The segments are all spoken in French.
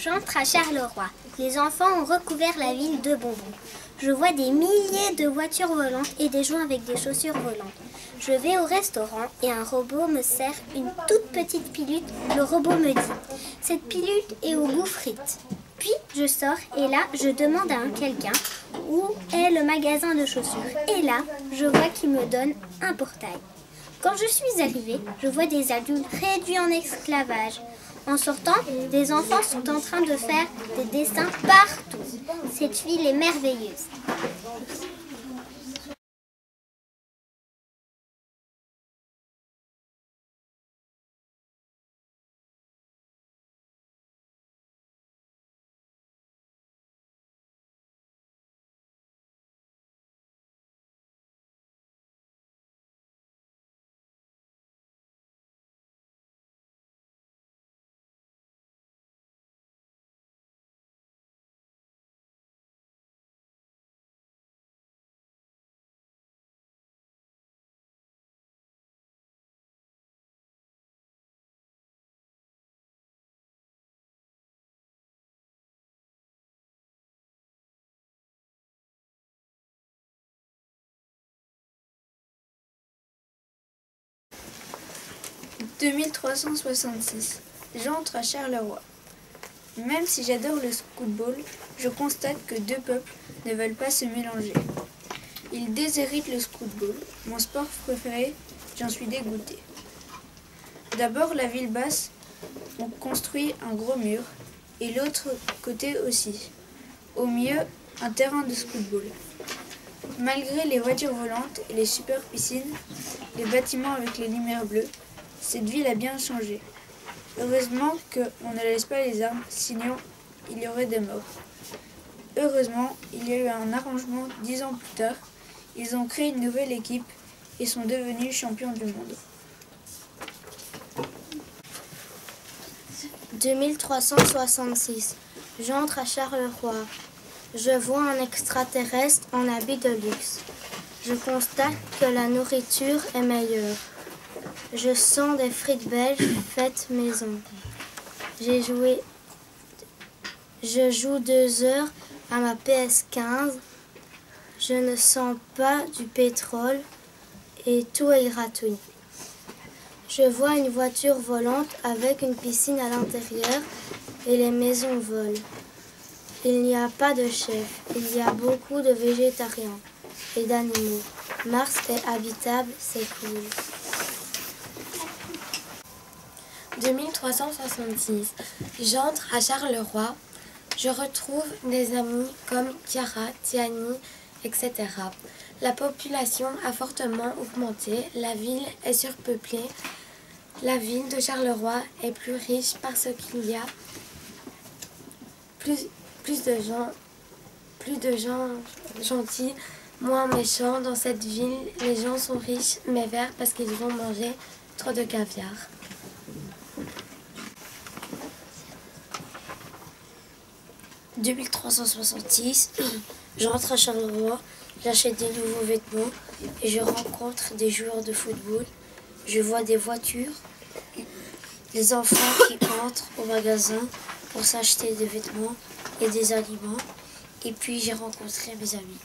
J'entre à Charleroi. Les enfants ont recouvert la ville de bonbons. Je vois des milliers de voitures volantes et des gens avec des chaussures volantes. Je vais au restaurant et un robot me sert une toute petite pilule. Le robot me dit « Cette pilule est au goût frites ». Puis je sors et là, je demande à quelqu'un où est le magasin de chaussures. Et là, je vois qu'il me donne un portail. Quand je suis arrivée, je vois des adultes réduits en esclavage. En sortant, des enfants sont en train de faire des dessins partout. Cette ville est merveilleuse. « 2366. J'entre à Charleroi. Même si j'adore le scootball, je constate que deux peuples ne veulent pas se mélanger. Ils déshéritent le scootball, mon sport préféré, j'en suis dégoûtée. D'abord, la ville basse, on construit un gros mur, et l'autre côté aussi. Au milieu, un terrain de scootball. Malgré les voitures volantes et les super piscines, les bâtiments avec les lumières bleues, cette ville a bien changé. Heureusement qu'on ne laisse pas les armes, sinon il y aurait des morts. Heureusement, il y a eu un arrangement 10 ans plus tard. Ils ont créé une nouvelle équipe et sont devenus champions du monde. 2366. J'entre à Charleroi. Je vois un extraterrestre en habit de luxe. Je constate que la nourriture est meilleure. Je sens des frites belges faites maison. Je joue 2 heures à ma PS15. Je ne sens pas du pétrole et tout est gratuit. Je vois une voiture volante avec une piscine à l'intérieur et les maisons volent. Il n'y a pas de chef, il y a beaucoup de végétariens et d'animaux. Mars est habitable, c'est cool. 2366. J'entre à Charleroi. Je retrouve des amis comme Chiara, Tiani, etc. La population a fortement augmenté. La ville est surpeuplée. La ville de Charleroi est plus riche parce qu'il y a plus de gens gentils, moins méchants dans cette ville. Les gens sont riches mais verts parce qu'ils vont manger trop de caviar. 2366, j'entre à Charleroi, j'achète des nouveaux vêtements et je rencontre des joueurs de football. Je vois des voitures, les enfants qui entrent au magasin pour s'acheter des vêtements et des aliments. Et puis j'ai rencontré mes amis.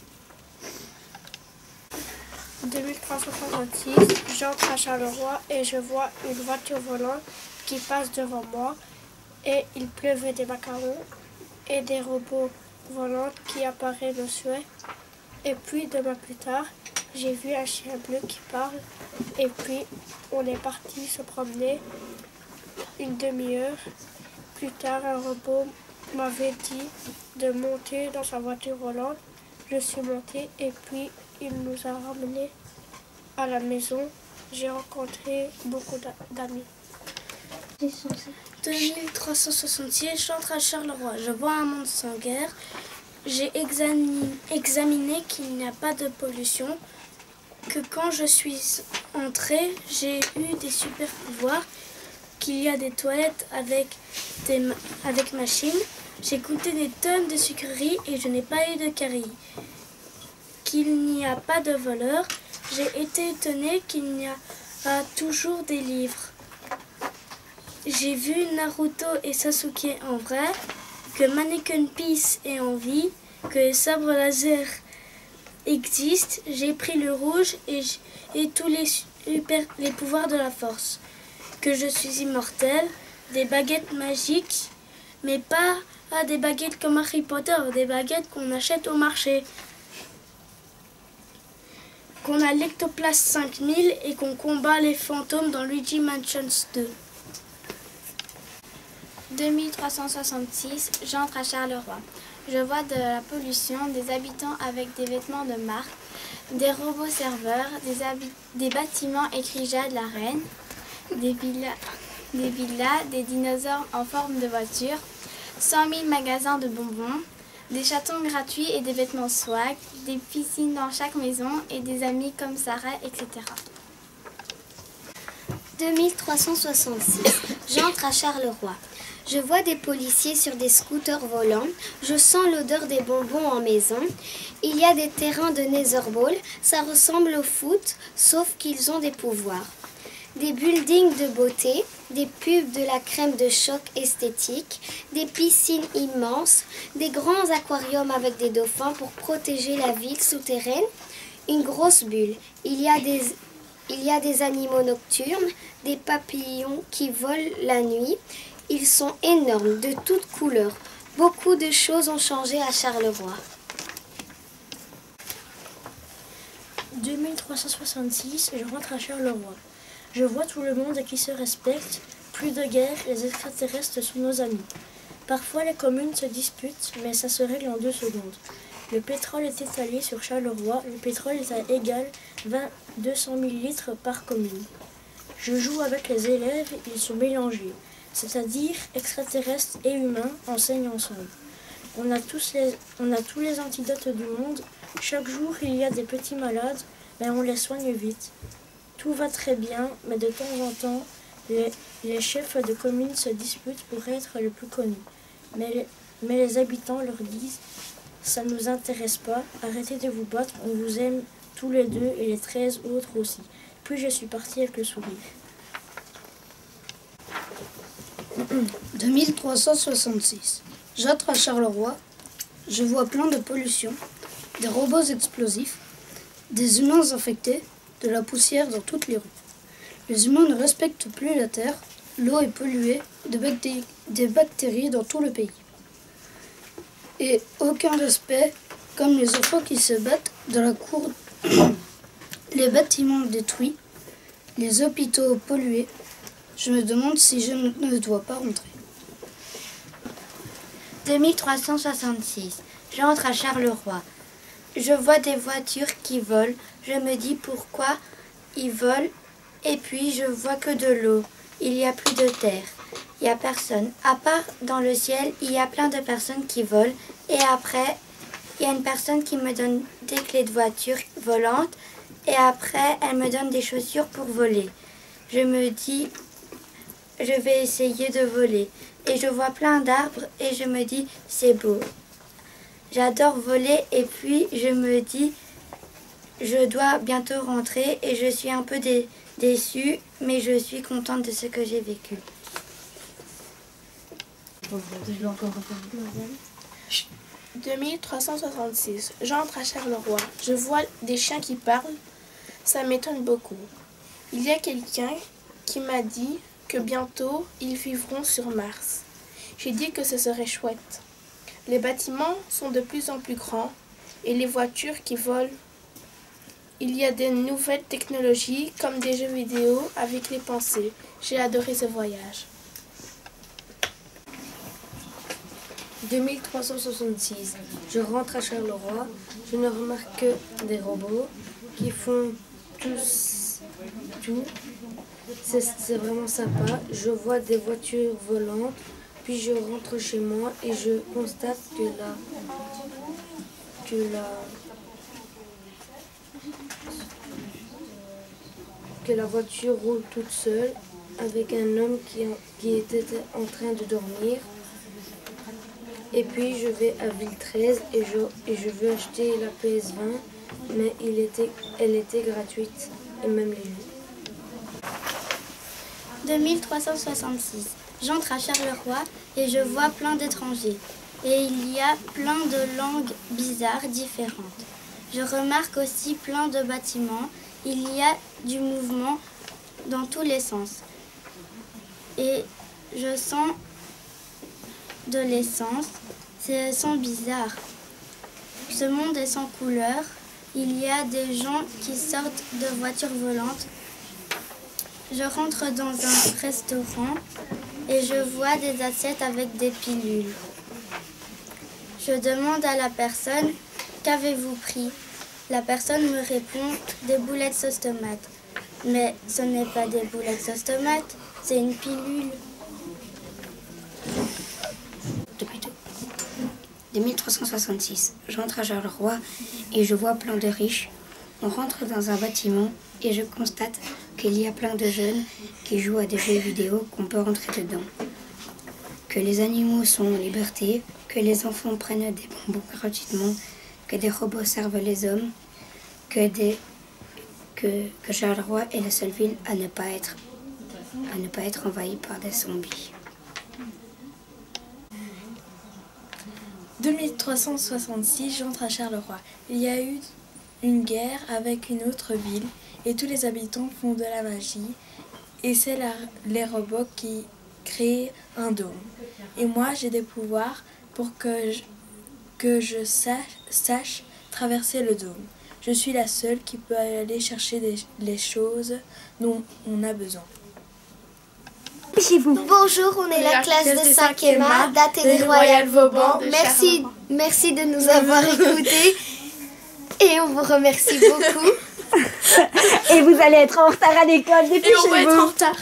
2366, j'entre à Charleroi et je vois une voiture volante qui passe devant moi et il pleuvait des macarons et des robots volants qui apparaissent le souhait. Et puis 2 mois plus tard, j'ai vu un chien bleu qui parle et puis on est parti se promener une demi-heure. Plus tard, un robot m'avait dit de monter dans sa voiture volante. Je suis montée et puis il nous a ramenés à la maison. J'ai rencontré beaucoup d'amis. 2366, j'entre à Charleroi. Je vois un monde sans guerre. J'ai examiné qu'il n'y a pas de pollution, que quand je suis entrée, j'ai eu des super pouvoirs, qu'il y a des toilettes avec machines. J'ai goûté des tonnes de sucreries et je n'ai pas eu de caries. Qu'il n'y a pas de voleurs. J'ai été étonnée qu'il y a toujours des livres. J'ai vu Naruto et Sasuke en vrai. que Mannequin Peace est en vie, que les sabres laser existent. J'ai pris le rouge et tous les pouvoirs de la force. Que je suis immortel, des baguettes magiques, mais pas des baguettes comme Harry Potter, des baguettes qu'on achète au marché. Qu'on a l'Ectoplast 5000 et qu'on combat les fantômes dans Luigi Mansions 2. 2366, j'entre à Charleroi. Je vois de la pollution, des habitants avec des vêtements de marque, des robots serveurs, des bâtiments écrits Jade la Reine, des villas, des dinosaures en forme de voiture, 100 000 magasins de bonbons, des chatons gratuits et des vêtements swag, des piscines dans chaque maison et des amis comme Sarah, etc. 2366. J'entre à Charleroi. Je vois des policiers sur des scooters volants. Je sens l'odeur des bonbons en maison. Il y a des terrains de Netherball. Ça ressemble au foot, sauf qu'ils ont des pouvoirs. Des buildings de beauté, des pubs de la crème de choc esthétique, des piscines immenses, des grands aquariums avec des dauphins pour protéger la ville souterraine, une grosse bulle. Il y a des animaux nocturnes, des papillons qui volent la nuit. Ils sont énormes, de toutes couleurs. Beaucoup de choses ont changé à Charleroi. 2366, je rentre à Charleroi. Je vois tout le monde qui se respecte. Plus de guerre, les extraterrestres sont nos amis. Parfois les communes se disputent, mais ça se règle en 2 secondes. Le pétrole est étalé sur Charleroi. Le pétrole est à égal 200 000 litres par commune. Je joue avec les élèves, ils sont mélangés. C'est-à-dire extraterrestres et humains enseignent ensemble. On a tous les antidotes du monde. Chaque jour, il y a des petits malades, mais on les soigne vite. Tout va très bien, mais de temps en temps, les chefs de commune se disputent pour être le plus connu. Mais les habitants leur disent « ça ne nous intéresse pas, arrêtez de vous battre, on vous aime tous les deux et les 13 autres aussi. » Puis je suis partie avec le sourire. 2366. J'entre à Charleroi. Je vois plein de pollution, des robots explosifs, des humains infectés, de la poussière dans toutes les rues. Les humains ne respectent plus la terre, l'eau est polluée, des bactéries dans tout le pays. Et aucun respect, comme les enfants qui se battent dans la cour, les bâtiments détruits, les hôpitaux pollués. Je me demande si je ne dois pas rentrer. 2366. J'entre à Charleroi. Je vois des voitures qui volent. Je me dis pourquoi ils volent. Et puis je vois que de l'eau. Il n'y a plus de terre. Il n'y a personne. À part dans le ciel, il y a plein de personnes qui volent. Et après, il y a une personne qui me donne des clés de voiture volantes. Et après, elle me donne des chaussures pour voler. Je me dis, je vais essayer de voler. Et je vois plein d'arbres et je me dis, c'est beau. J'adore voler et puis je me dis, je dois bientôt rentrer et je suis un peu déçue, mais je suis contente de ce que j'ai vécu. 2366. J'entre à Charleroi. Je vois des chiens qui parlent. Ça m'étonne beaucoup. Il y a quelqu'un qui m'a dit que bientôt ils vivront sur Mars. J'ai dit que ce serait chouette. Les bâtiments sont de plus en plus grands et les voitures qui volent. Il y a des nouvelles technologies comme des jeux vidéo avec les pensées. J'ai adoré ce voyage. 2366. Je rentre à Charleroi. Je ne remarque que des robots qui font tout. C'est vraiment sympa. Je vois des voitures volantes. Puis je rentre chez moi et je constate que la voiture roule toute seule avec un homme qui était en train de dormir. Et puis je vais à Ville 13 et je veux acheter la PS20, mais elle était gratuite, et même les jeux. 2366. J'entre à Charleroi et je vois plein d'étrangers. et il y a plein de langues bizarres différentes. Je remarque aussi plein de bâtiments. Il y a du mouvement dans tous les sens. Et je sens de l'essence. C'est son bizarre. Ce monde est sans couleur. Il y a des gens qui sortent de voitures volantes. Je rentre dans un restaurant et je vois des assiettes avec des pilules. Je demande à la personne « Qu'avez-vous pris ?» La personne me répond « Des boulettes sauce tomate ». Mais ce n'est pas des boulettes sauce tomate, c'est une pilule. 2366. J'entre à Charleroi et je vois plein de riches. On rentre dans un bâtiment et je constate qu'il y a plein de jeunes qui jouent à des jeux vidéo qu'on peut rentrer dedans. Que les animaux sont en liberté, que les enfants prennent des bonbons gratuitement, que des robots servent les hommes, que Charleroi est la seule ville à ne pas être envahie par des zombies. 2366, j'entre à Charleroi. Il y a eu une guerre avec une autre ville et tous les habitants font de la magie et c'est les robots qui créent un dôme. Et moi j'ai des pouvoirs pour que je sache traverser le dôme. Je suis la seule qui peut aller chercher les choses dont on a besoin. Bonjour, on est la classe de 5e A d'Athénée Royal Vauban. Merci de nous avoir écoutés et on vous remercie beaucoup. Et vous allez être en retard à l'école, dépêchez-vous. Et on va être en retard.